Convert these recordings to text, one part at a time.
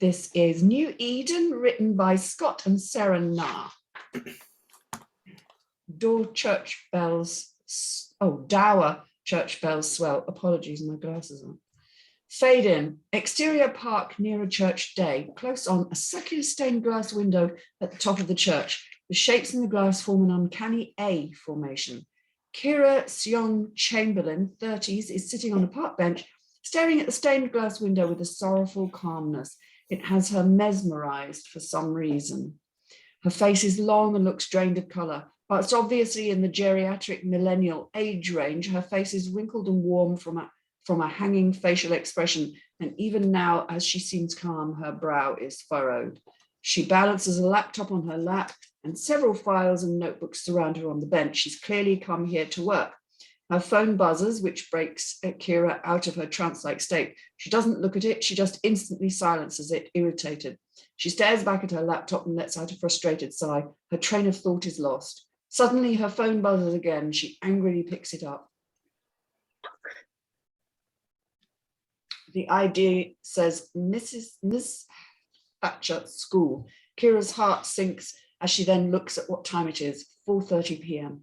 This is New Eden, written by Scott and Sarah Naar. Dower church bells swell. Apologies, my glasses on. Fade in. Exterior park near a church day. Close on, a circular stained glass window at the top of the church. The shapes in the glass form an uncanny A formation. Kira Seong Chamberlain, 30s, is sitting on a park bench, staring at the stained glass window with a sorrowful calmness. It has her mesmerized for some reason. Her face is long and looks drained of color. Whilst obviously in the geriatric millennial age range, her face is wrinkled and warm from a hanging facial expression, and even now, as she seems calm, her brow is furrowed. She balances a laptop on her lap, and several files and notebooks surround her on the bench. She's clearly come here to work. Her phone buzzes, which breaks Kira out of her trance-like state. She doesn't look at it, she just instantly silences it, irritated. She stares back at her laptop and lets out a frustrated sigh. Her train of thought is lost. Suddenly, her phone buzzes again. She angrily picks it up. The ID says Miss Thatcher School. Kira's heart sinks as she then looks at what time it is, 4:30 p.m.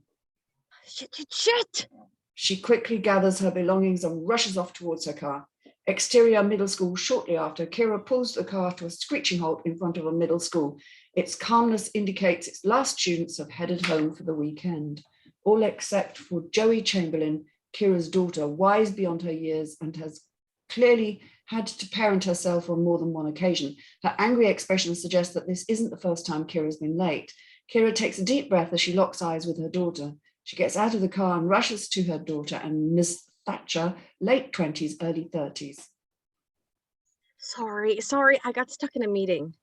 Shit! She quickly gathers her belongings and rushes off towards her car. Exterior middle school shortly after, Kira pulls the car to a screeching halt in front of a middle school. Its calmness indicates its last students have headed home for the weekend, all except for Joey Chamberlain, Kira's daughter, wise beyond her years and has clearly had to parent herself on more than one occasion. Her angry expression suggests that this isn't the first time Kira's been late. Kira takes a deep breath as she locks eyes with her daughter. She gets out of the car and rushes to her daughter and Miss Thatcher, late 20s, early 30s. Sorry, I got stuck in a meeting.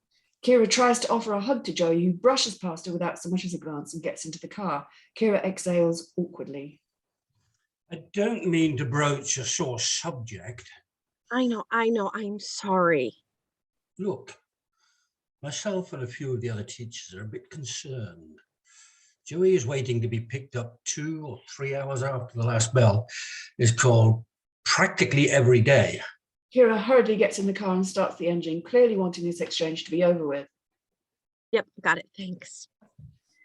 Kira tries to offer a hug to Joey, who brushes past her without so much as a glance and gets into the car. Kira exhales awkwardly. I don't mean to broach a sore subject. I know, I'm sorry. Look, myself and a few of the other teachers are a bit concerned. Joey is waiting to be picked up 2 or 3 hours after the last bell is called practically every day. Kira hurriedly gets in the car and starts the engine, clearly wanting this exchange to be over with. Yep, got it, thanks.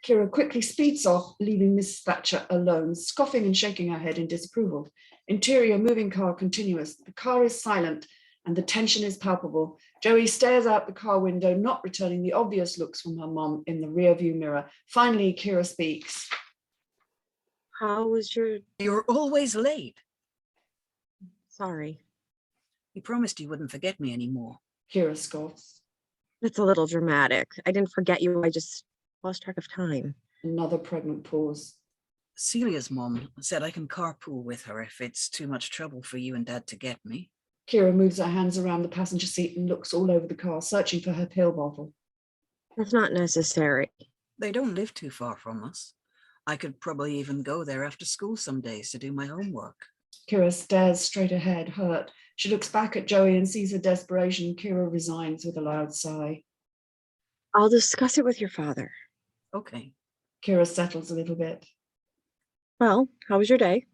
Kira quickly speeds off, leaving Miss Thatcher alone, scoffing and shaking her head in disapproval. Interior moving car continuous. The car is silent and the tension is palpable. Joey stares out the car window, not returning the obvious looks from her mom in the rearview mirror. Finally, Kira speaks. How was your... You're always late. Sorry. You promised you wouldn't forget me anymore. Kira scoffs. That's a little dramatic. I didn't forget you, I just lost track of time. Another pregnant pause. Celia's mom said I can carpool with her if it's too much trouble for you and Dad to get me. Kira moves her hands around the passenger seat and looks all over the car, searching for her pill bottle. That's not necessary. They don't live too far from us. I could probably even go there after school some days to do my homework. Kira stares straight ahead, hurt. She looks back at Joey and sees her desperation. Kira resigns with a loud sigh. I'll discuss it with your father. Okay. Kira settles a little bit. Well, how was your day?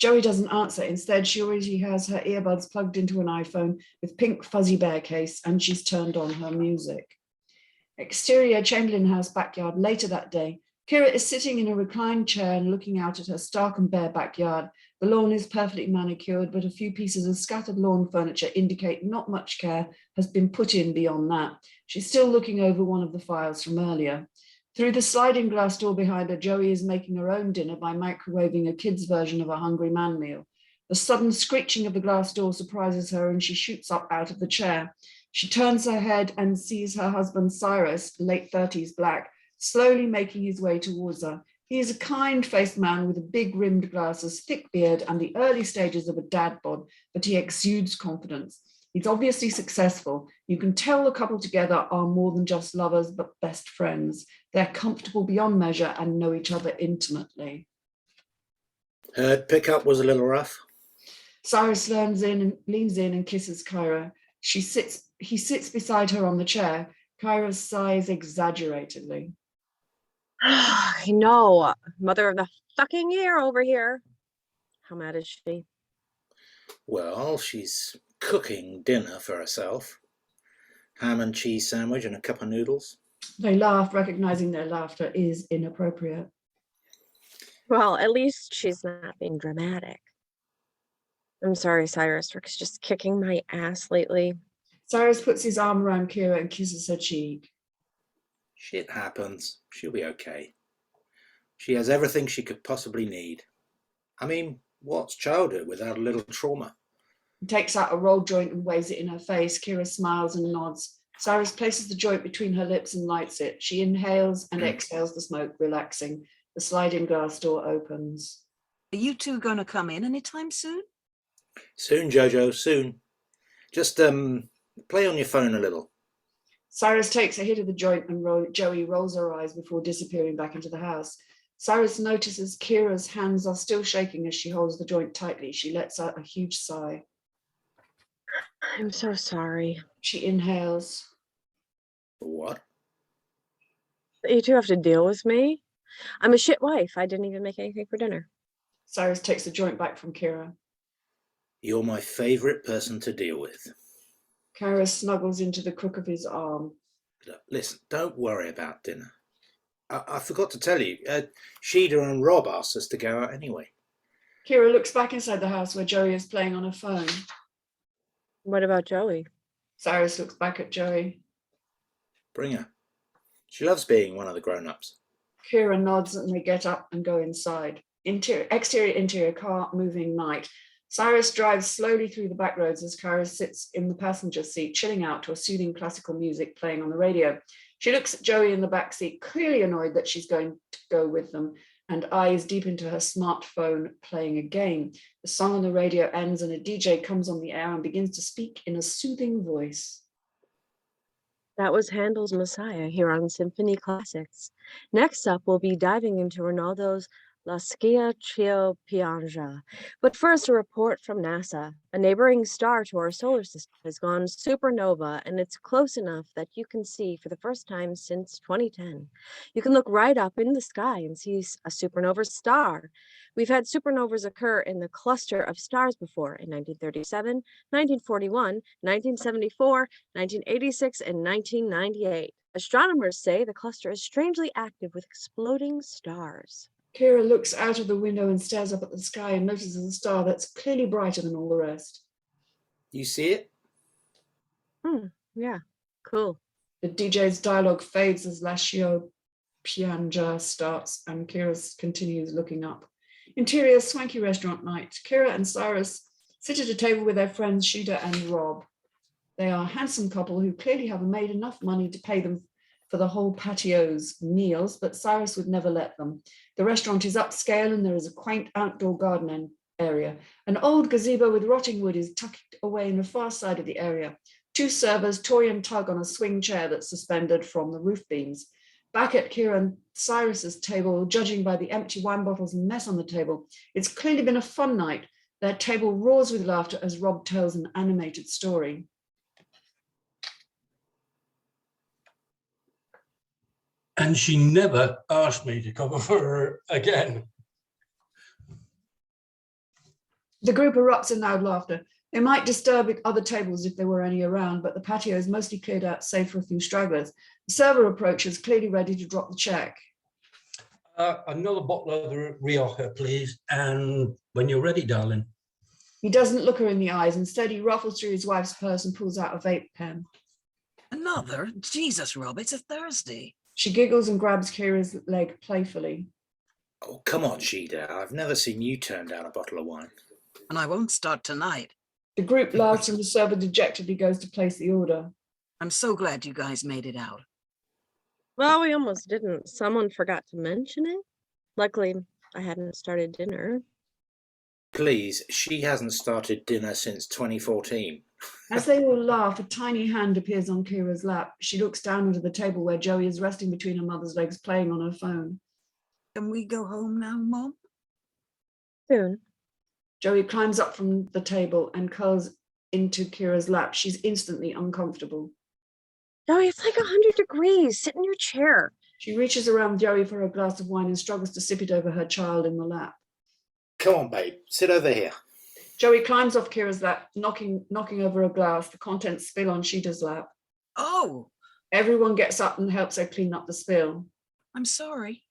Joey doesn't answer. Instead, she already has her earbuds plugged into an iPhone with pink fuzzy bear case, and she's turned on her music. Exterior Chamberlain House backyard later that day. Kira is sitting in a reclined chair and looking out at her stark and bare backyard. The lawn is perfectly manicured, but a few pieces of scattered lawn furniture indicate not much care has been put in beyond that. She's still looking over one of the files from earlier. Through the sliding glass door behind her, Joey is making her own dinner by microwaving a kid's version of a Hungry Man meal. The sudden screeching of the glass door surprises her and she shoots up out of the chair. She turns her head and sees her husband Cyrus, late 30s black, slowly making his way towards her. He is a kind-faced man with big rimmed glasses, thick beard, and the early stages of a dad bod, but he exudes confidence. He's obviously successful. You can tell the couple together are more than just lovers, but best friends. They're comfortable beyond measure and know each other intimately. Heard pickup was a little rough. Cyrus leans in and kisses Kyra. He sits beside her on the chair. Kyra sighs exaggeratedly. I know. Mother of the fucking year over here. How mad is she? Well, she's cooking dinner for herself. Ham and cheese sandwich and a cup of noodles. They laugh, recognizing their laughter is inappropriate. Well, at least she's not being dramatic. I'm sorry, Cyrus. Rick's just kicking my ass lately. Cyrus puts his arm around Kira and kisses her cheek. Shit happens. She'll be okay. She has everything she could possibly need. I mean, what's childhood without a little trauma? He takes out a rolled joint and waves it in her face. Kira smiles and nods. Cyrus places the joint between her lips and lights it. She inhales and exhales the smoke, relaxing. The sliding glass door opens. Are you two going to come in anytime soon? Soon, Jojo, soon. Just play on your phone a little. Cyrus takes a hit of the joint and Joey rolls her eyes before disappearing back into the house. Cyrus notices Kira's hands are still shaking as she holds the joint tightly. She lets out a huge sigh. I'm so sorry. She inhales. What? You two have to deal with me. I'm a shit wife. I didn't even make anything for dinner. Cyrus takes the joint back from Kira. You're my favourite person to deal with. Kira snuggles into the crook of his arm. Look, listen, don't worry about dinner. I forgot to tell you, Sheeda and Rob asked us to go out anyway. Kira looks back inside the house where Joey is playing on her phone. What about Joey? Cyrus looks back at Joey. Bring her. She loves being one of the grown-ups. Kira nods and they get up and go inside. Exterior, car, moving night. Cyrus drives slowly through the back roads as Kira sits in the passenger seat, chilling out to a soothing classical music playing on the radio. She looks at Joey in the back seat, clearly annoyed that she's going to go with them, and eyes deep into her smartphone playing a game. The song on the radio ends and a DJ comes on the air and begins to speak in a soothing voice. That was Handel's Messiah here on Symphony Classics. Next up, we'll be diving into Ronaldo's La Scia Chio Pianja. But first, a report from NASA. A neighboring star to our solar system has gone supernova, and it's close enough that you can see for the first time since 2010. You can look right up in the sky and see a supernova star. We've had supernovas occur in the cluster of stars before in 1937, 1941, 1974, 1986, and 1998. Astronomers say the cluster is strangely active with exploding stars. Kira looks out of the window and stares up at the sky and notices a star that's clearly brighter than all the rest. You see it? Yeah, cool. The DJ's dialogue fades as Lascio Pianja starts and Kira continues looking up. Interior swanky restaurant night. Kira and Cyrus sit at a table with their friends Sheeda and Rob. They are a handsome couple who clearly have made enough money to pay them for the whole patio's meals, but Cyrus would never let them. The restaurant is upscale and there is a quaint outdoor garden area. An old gazebo with rotting wood is tucked away in the far side of the area. Two servers toy and tug on a swing chair that's suspended from the roof beams. Back at Kira and Cyrus's table, judging by the empty wine bottles and mess on the table, it's clearly been a fun night. Their table roars with laughter as Rob tells an animated story. And she never asked me to cover for her again. The group erupts in loud laughter. They might disturb other tables if there were any around, but the patio is mostly cleared out, save for a few stragglers. The server approaches, clearly ready to drop the check. Another bottle of the Rioja, please. And when you're ready, darling. He doesn't look her in the eyes. Instead, he ruffles through his wife's purse and pulls out a vape pen. Another? Jesus, Rob, it's a Thursday. She giggles and grabs Kira's leg playfully. Oh, come on, Sheeda. I've never seen you turn down a bottle of wine. And I won't start tonight. The group laughs and the server dejectedly goes to place the order. I'm so glad you guys made it out. Well, we almost didn't. Someone forgot to mention it. Luckily, I hadn't started dinner. Please, she hasn't started dinner since 2014. As they all laugh, a tiny hand appears on Kira's lap. She looks down onto the table where Joey is resting between her mother's legs, playing on her phone. Can we go home now, Mom? Soon. Joey climbs up from the table and curls into Kira's lap. She's instantly uncomfortable. Joey, it's like 100 degrees. Sit in your chair. She reaches around Joey for a glass of wine and struggles to sip it over her child in the lap. Come on, babe. Sit over here. Joey climbs off Kira's lap, knocking over a glass. The contents spill on Sheeta's lap. Oh, Everyone gets up and helps her clean up the spill. I'm sorry.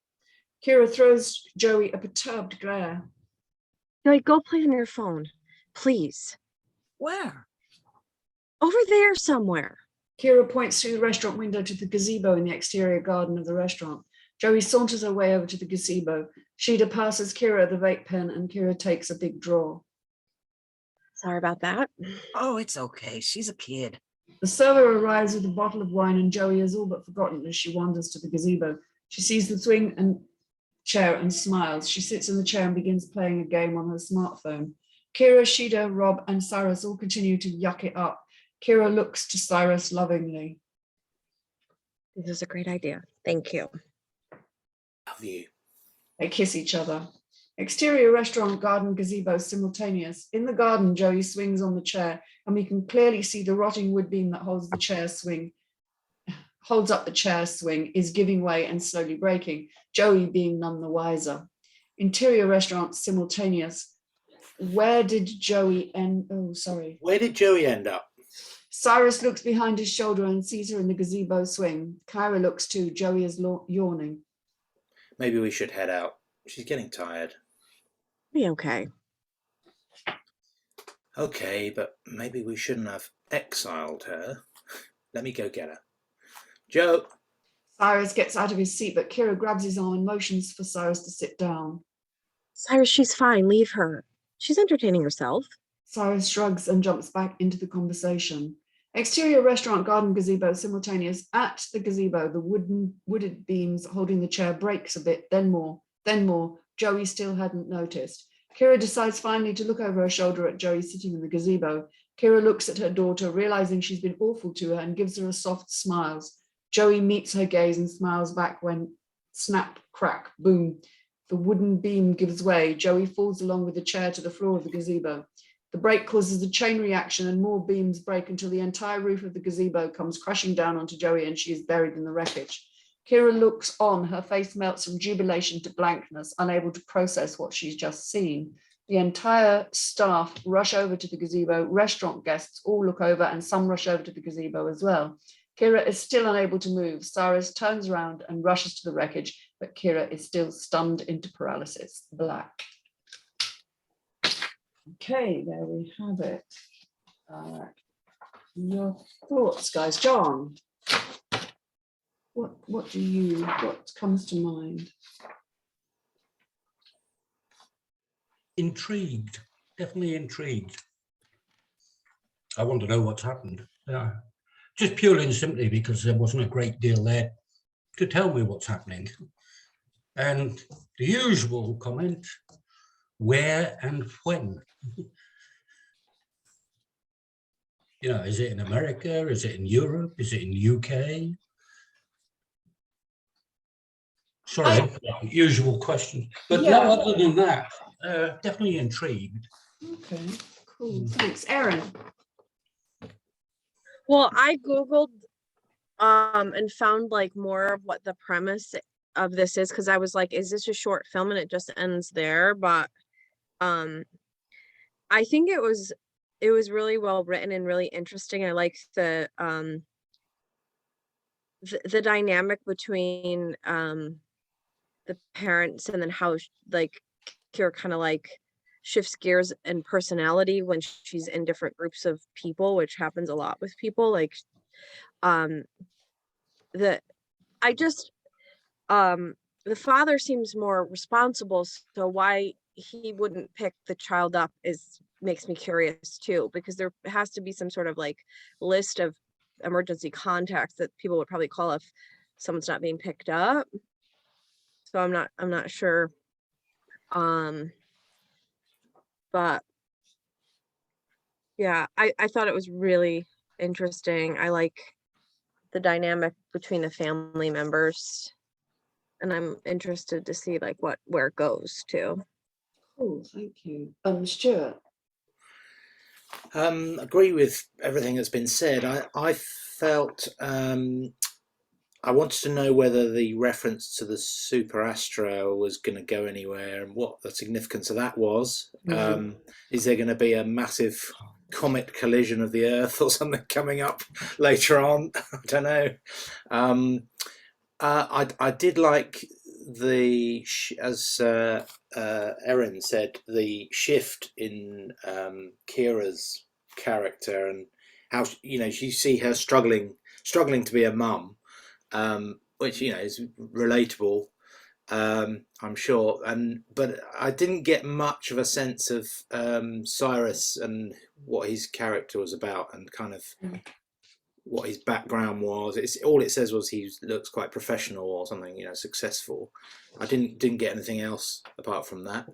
Kira throws Joey a perturbed glare. Joey, go play on your phone, please. Where? Over there somewhere. Kira points through the restaurant window to the gazebo in the exterior garden of the restaurant. Joey saunters her way over to the gazebo. Sheeta passes Kira the vape pen and Kira takes a big draw. Sorry about that. Oh, it's okay. She's a kid. The server arrives with a bottle of wine and Joey has all but forgotten as she wanders to the gazebo. She sees the swing and chair and smiles. She sits in the chair and begins playing a game on her smartphone. Kira, Sheeta, Rob, and Cyrus all continue to yuck it up. Kira looks to Cyrus lovingly. This is a great idea. Thank you. Love you. They kiss each other. Exterior restaurant, garden, gazebo, simultaneous. In the garden, Joey swings on the chair, and we can clearly see the rotting wood beam that holds up the chair swing, is giving way and slowly breaking, Joey being none the wiser. Interior restaurant, simultaneous. Where did Joey end? Oh, sorry. Where did Joey end up? Cyrus looks behind his shoulder and sees her in the gazebo swing. Kyra looks too. Joey is yawning. Maybe we should head out. She's getting tired. Be okay. Okay, but maybe we shouldn't have exiled her. Let me go get her. Joe. Cyrus gets out of his seat, but Kira grabs his arm and motions for Cyrus to sit down. Cyrus, she's fine. Leave her. She's entertaining herself. Cyrus shrugs and jumps back into the conversation. Exterior restaurant, garden, gazebo, simultaneous. At the gazebo, the wooded beams holding the chair breaks a bit, then more. Joey still hadn't noticed. Kira decides finally to look over her shoulder at Joey sitting in the gazebo. Kira looks at her daughter, realizing she's been awful to her, and gives her a soft smile. Joey meets her gaze and smiles back when snap, crack, boom. The wooden beam gives way. Joey falls along with the chair to the floor of the gazebo. The break causes a chain reaction and more beams break until the entire roof of the gazebo comes crashing down onto Joey and she is buried in the wreckage. Kira looks on, her face melts from jubilation to blankness, unable to process what she's just seen. The entire staff rush over to the gazebo, restaurant guests all look over and some rush over to the gazebo as well. Kira is still unable to move. Cyrus turns around and rushes to the wreckage, but Kira is still stunned into paralysis. Black. Okay, there we have it. Your thoughts, guys. John, what comes to mind? Intrigued, definitely intrigued. I want to know what's happened. Just purely and simply because there wasn't a great deal there to tell me what's happening. And the usual comment, where and when? You know, is it in America? Is it in Europe? Is it in UK? Sorry, usual question. But Yeah. no, other than that, definitely intrigued. Okay, cool. Thanks. Erin. Well, I Googled and found like more of what the premise of this is, because I was like, is this a short film and it just ends there? But I think it was really well written and really interesting. I liked the dynamic between the parents and then how like Kira kind of like shifts gears and personality when she's in different groups of people, which happens a lot with people. Like the father seems more responsible, so why he wouldn't pick the child up makes me curious too, because there has to be some sort of like list of emergency contacts that people would probably call if someone's not being picked up. So I'm not sure. But yeah, I thought it was really interesting. I like the dynamic between the family members, and I'm interested to see like where it goes to. Cool, thank you. Stewart. Agree with everything that's been said. I felt I wanted to know whether the reference to the Super Astro was going to go anywhere and what the significance of that was. Mm-hmm. Is there going to be a massive comet collision of the Earth or something coming up later on. I don't know. I did like as Erin said, the shift in Kira's character, and how you see her struggling to be a mum, which is relatable. I'm sure, but I didn't get much of a sense of Cyrus and what his character was about, and kind of what his background was. All it says was he looks quite professional or something, successful. I didn't get anything else apart from that.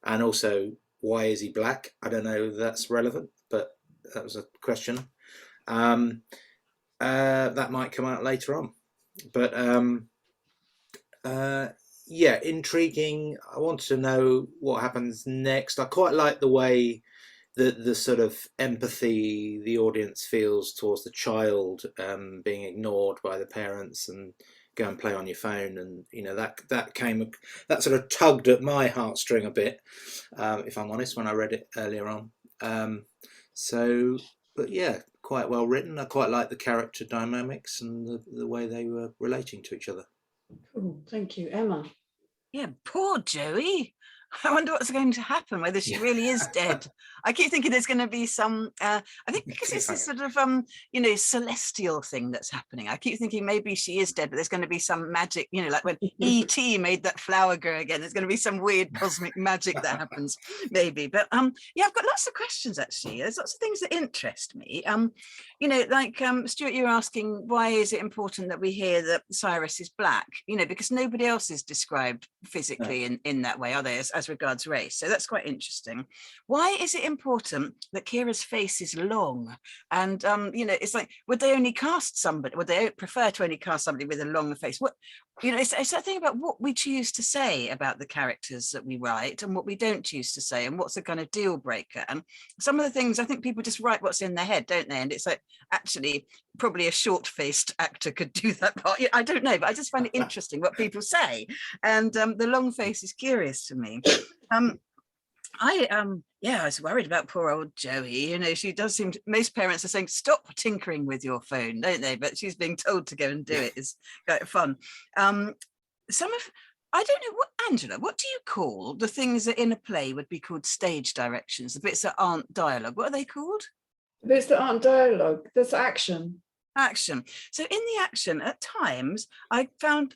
And also, why is he black? I don't know if that's relevant, but that was a question. That might come out later on, but yeah, intriguing. I want to know what happens next. I quite like the way the sort of empathy the audience feels towards the child being ignored by the parents, and go and play on your phone, and that sort of tugged at my heartstring a bit, if I'm honest, when I read it earlier on. But yeah, quite well written. I quite like the character dynamics and the way they were relating to each other. Cool, thank you, Emma. Yeah, poor Joey. I wonder what's going to happen, whether she really is dead. I keep thinking there's going to be some, I think because it's this sort of, celestial thing that's happening. I keep thinking maybe she is dead, but there's going to be some magic, like when E.T. made that flower grow again, there's going to be some weird cosmic magic that happens, maybe. But yeah, I've got lots of questions, actually. There's lots of things that interest me. Stewart, you were asking, why is it important that we hear that Cyrus is black? Because nobody else is described physically in that way, are they, as regards race? So that's quite interesting. Why is it important that Kira's face is long? And it's like, would they only cast somebody, would they prefer to only cast somebody with a long face? What it's that thing about what we choose to say about the characters that we write and what we don't choose to say, and what's a kind of deal breaker. And some of the things, I think people just write what's in their head, don't they? And it's like, actually, probably a short-faced actor could do that part. I don't know, but I just find it interesting what people say. And the long face is curious to me. I was worried about poor old Joey. She does seem most parents are saying, stop tinkering with your phone, don't they? But she's being told to go and do it. Is quite fun. I don't know, Angela, what do you call the things that in a play would be called stage directions, the bits that aren't dialogue? What are they called? The bits that aren't dialogue, that's action. Action. So in the action, at times I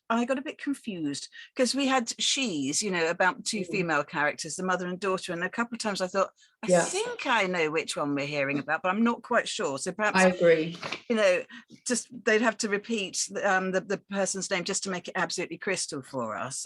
got a bit confused, because we had she's, about two female characters, the mother and daughter, and a couple of times I thought, I think I know which one we're hearing about, but I'm not quite sure. So perhaps I agree. Just they'd have to repeat the person's name just to make it absolutely crystal for us.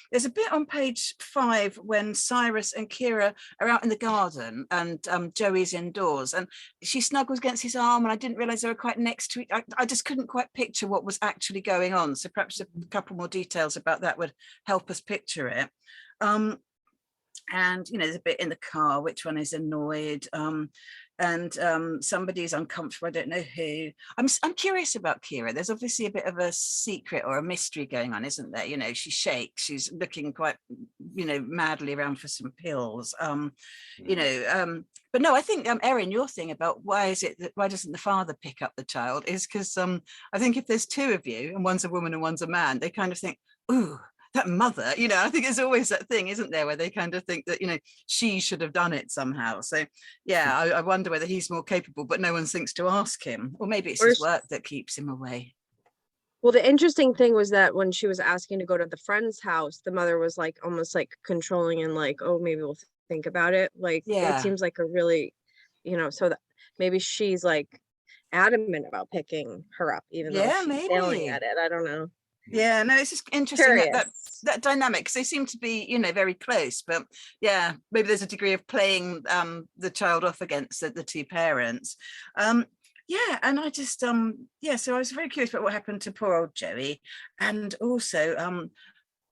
There's a bit on page 5 when Cyrus and Kira are out in the garden and Joey's indoors, and she snuggles against his arm, and I didn't realize they were quite next to it. I just couldn't quite picture what was actually going on. So perhaps a couple more details about that would help us picture it. And there's a bit in the car, which one is annoyed, and somebody's uncomfortable, I don't know who. I'm curious about Kira. There's obviously a bit of a secret or a mystery going on, isn't there? She shakes, she's looking quite madly around for some pills, but no, I think Erin, your thing about why doesn't the father pick up the child is because I think if there's two of you and one's a woman and one's a man, they kind of think, ooh, that mother, I think there's always that thing, isn't there, where they kind of think that, she should have done it somehow. So yeah, I wonder whether he's more capable, but no one thinks to ask him, or maybe it's his work that keeps him away. Well, the interesting thing was that when she was asking to go to the friend's house, the mother was like almost like controlling and like, oh, maybe we'll think about it. Like, it seems like a really, so that maybe she's like adamant about picking her up, even though she's failing at it. I don't know. Yeah, no, it's just interesting that dynamic, because they seem to be, very close. But yeah, maybe there's a degree of playing the child off against the two parents. Yeah, and I just so I was very curious about what happened to poor old Joey, and also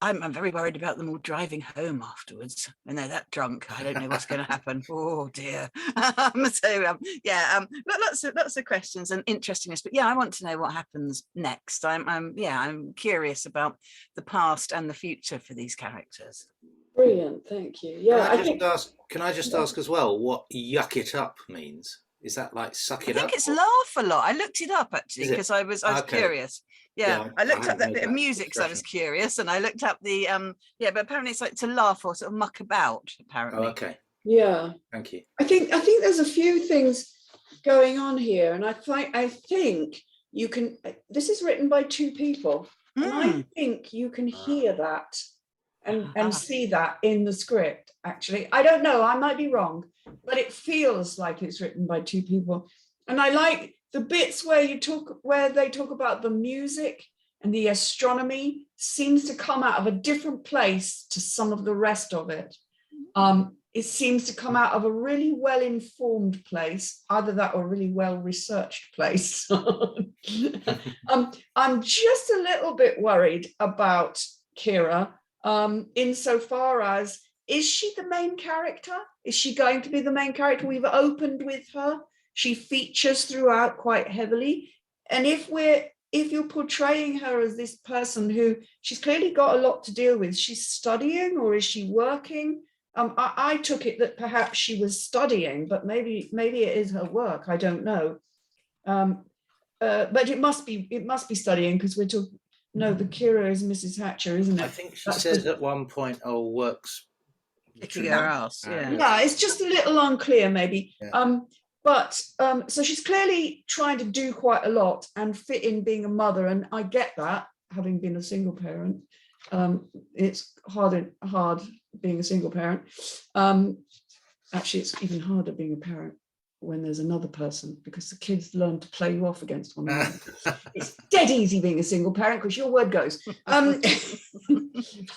I'm very worried about them all driving home afterwards when they're that drunk. I don't know what's going to happen. Oh dear. Lots of questions and interestingness. But yeah, I want to know what happens next. I'm curious about the past and the future for these characters. Brilliant, thank you. Can Yeah, I I just think ask? Can I just ask as well what "yuck it up" means? Is that like suck I it up? think it's laugh a lot. I looked it up actually Is it? because I was Okay. curious. Yeah, Yeah, I looked I up that hadn't bit of heard that. music because I was Refreshing. curious, and I looked up the yeah, but apparently it's like to laugh or sort of muck about. Oh, Apparently, okay. yeah. Thank you. I think there's a few things going on here, and I think you can. This is written by two people, and I think you can hear that and see that in the script. Actually, I don't know. I might be wrong, but it feels like it's written by two people. And I like the bits where they talk about the music and the astronomy seems to come out of a different place to some of the rest of it. It seems to come out of a really well-informed place, either that or a really well-researched place. I'm just a little bit worried about Kira, insofar as, is she the main character? Is she going to be the main character? We've opened with her. She features throughout quite heavily. And if you're portraying her as this person who she's clearly got a lot to deal with, she's studying, or is she working? I took it that perhaps she was studying, but maybe it is her work. I don't know. But it must be studying, because we're talking. No, the Kira is Mrs. Hatcher, isn't it? I think she says at one point, "Oh, works." kicking her ass. Yeah. Yeah, it's just a little unclear, maybe. Yeah. So she's clearly trying to do quite a lot and fit in being a mother, and I get that, having been a single parent. It's hard being a single parent. Actually, it's even harder being a parent when there's another person, because the kids learn to play you off against one another. It's dead easy being a single parent because your word goes.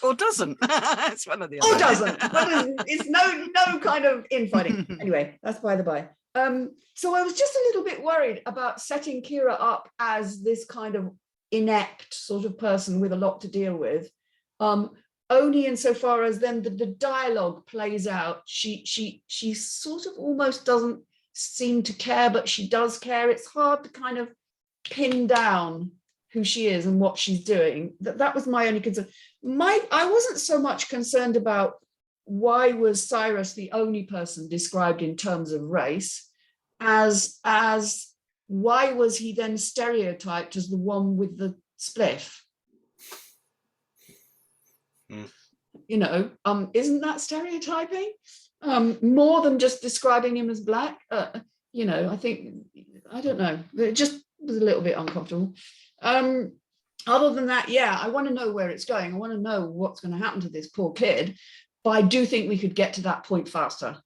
Or doesn't. It's one of the Or other. doesn't. It's no kind of infighting. Anyway, that's by the by. So I was just a little bit worried about setting Kira up as this kind of inept sort of person with a lot to deal with. Only insofar as then the dialogue plays out, she sort of almost doesn't seem to care, but she does care. It's hard to kind of pin down who she is and what she's doing. That was my only concern. I wasn't so much concerned about why was Cyrus the only person described in terms of race, as why was he then stereotyped as the one with the spliff? You know, isn't that stereotyping? More than just describing him as black. You know, I don't know. It just was a little bit uncomfortable. Other than that, yeah, I want to know where it's going. I want to know what's going to happen to this poor kid. But I do think we could get to that point faster.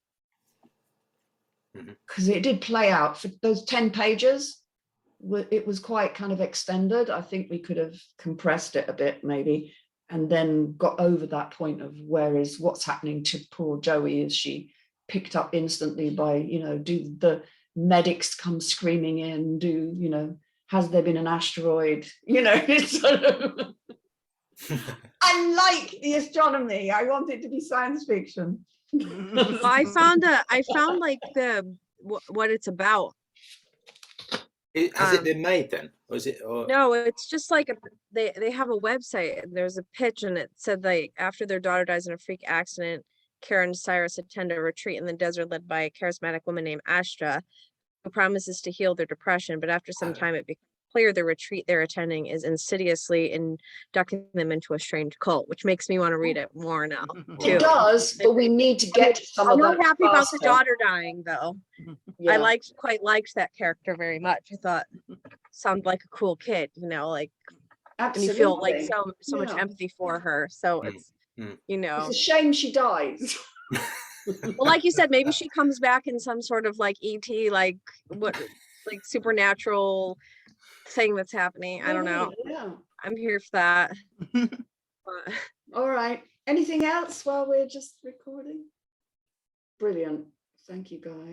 Because it did play out for those 10 pages. It was quite kind of extended. I think we could have compressed it a bit, maybe, and then got over that point of what's happening to poor Joey. Is she picked up instantly by, you know, do the medics come screaming in? Do, you know, has there been an asteroid? You know, it's sort of, I like the astronomy. I want it to be science fiction. Well, I found like what it's about. Has it been made then, or is it? Or... No, it's just like they have a website. And there's a pitch, and it said like after their daughter dies in a freak accident, Karen and Cyrus attend a retreat in the desert led by a charismatic woman named Astra, who promises to heal their depression. But after some time, it becomes clear the retreat they're attending is insidiously inducting them into a strange cult, which makes me want to read it more now. Too. It does, but we need to get to some I'm of not that happy about faster. the daughter dying, though. Yeah. I quite liked that character very much. I thought sounded like a cool kid, you know, like, and you feel like so much empathy for her. So it's, you know, it's a shame she dies. well, like you said, maybe she comes back in some sort of like ET, like supernatural thing that's happening. I don't know. Yeah. I'm here for that. All right. Anything else while we're just recording? Brilliant. Thank you, guys.